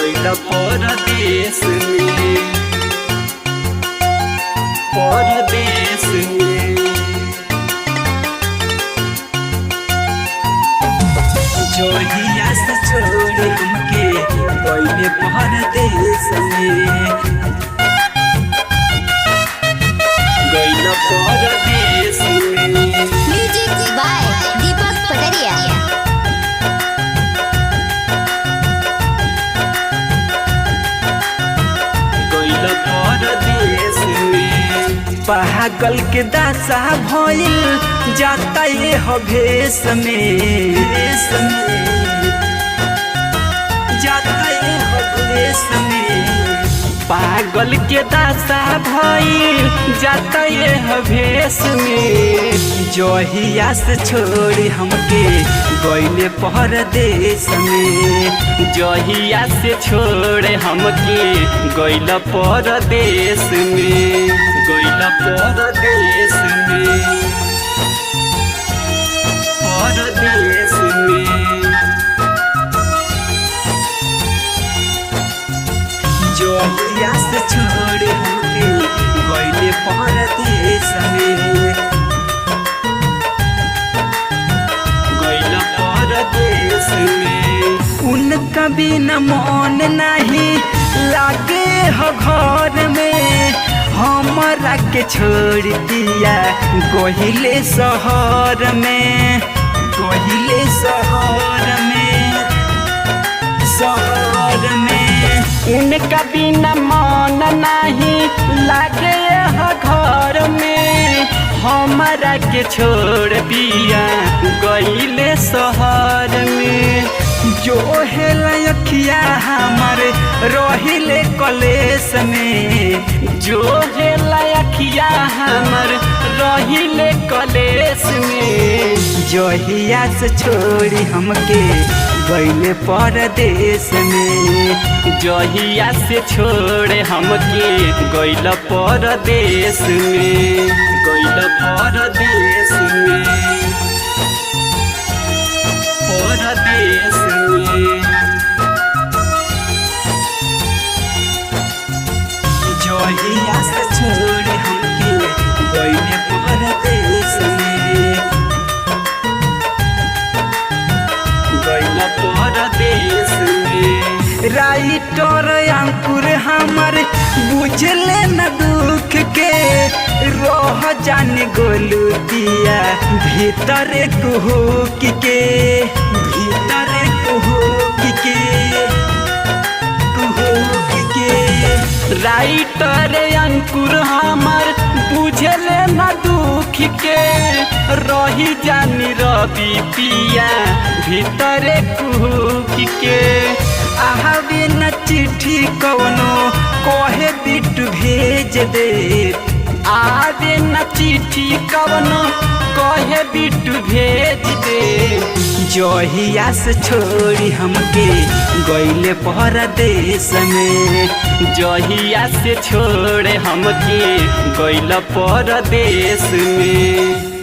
गइल परदेस में, परदेस में। जहिया से छोड़ हमके गइल परदेस में, गइल परदेस में। म्यूजिक बाय दीपक पटरिया। गइल परदेस में। पागल के दासा भइल जाता ये हवेश में, जाता ये हवेश में। पागल के दासा भइल जाता ये हवेश में। जहिया से छोड़ी हमके गइले परदेस में, जहिया से छोड़े हमके गइल परदेस में, गइल परदेस में, परदेस में। जहिया से छोड़े हमके गइले परदेस में, गइल परदेस में। उनका बिना मन नहीं लागे हो घर में, हमरा के छोड़ दिया गइले शहर में, गइले शहर में, शहर में। उनका बिना मन नहीं लागे हो घर में, हमरा के छोड़ दिया गइले शहर में। जो है लखिया हमारे रहिले कलेस में, जो है लखिया हमारे रहिले कलेस में। जहिया से छोड़ी हमके गइले परदेस में, जहिया से छोड़े हमके गइल परदेस में, गइल परदेस में, परदेस में। जहिया से छोड़े हमके गइले परदेस में, गइल परदेस में। राइटर अंकुर हमर बुझले न दुख के, रह जाने गोलू दिया भीतर कुहुक के, भीतर कुहुक के, कुहुक के। राइटर अंकुर हमर बुझले न दुख के, रही जानी रवि पिया भीतर कुहुक के। आवे न चिट्ठी कवनो कहे बिट्टू भेज दे, आवे न चिट्ठी कवनो कहे बिट्टू भेज दे। जहिया से छोड़ी हमके गइले परदेस में, जहिया से छोड़े हमके गइल परदेस में।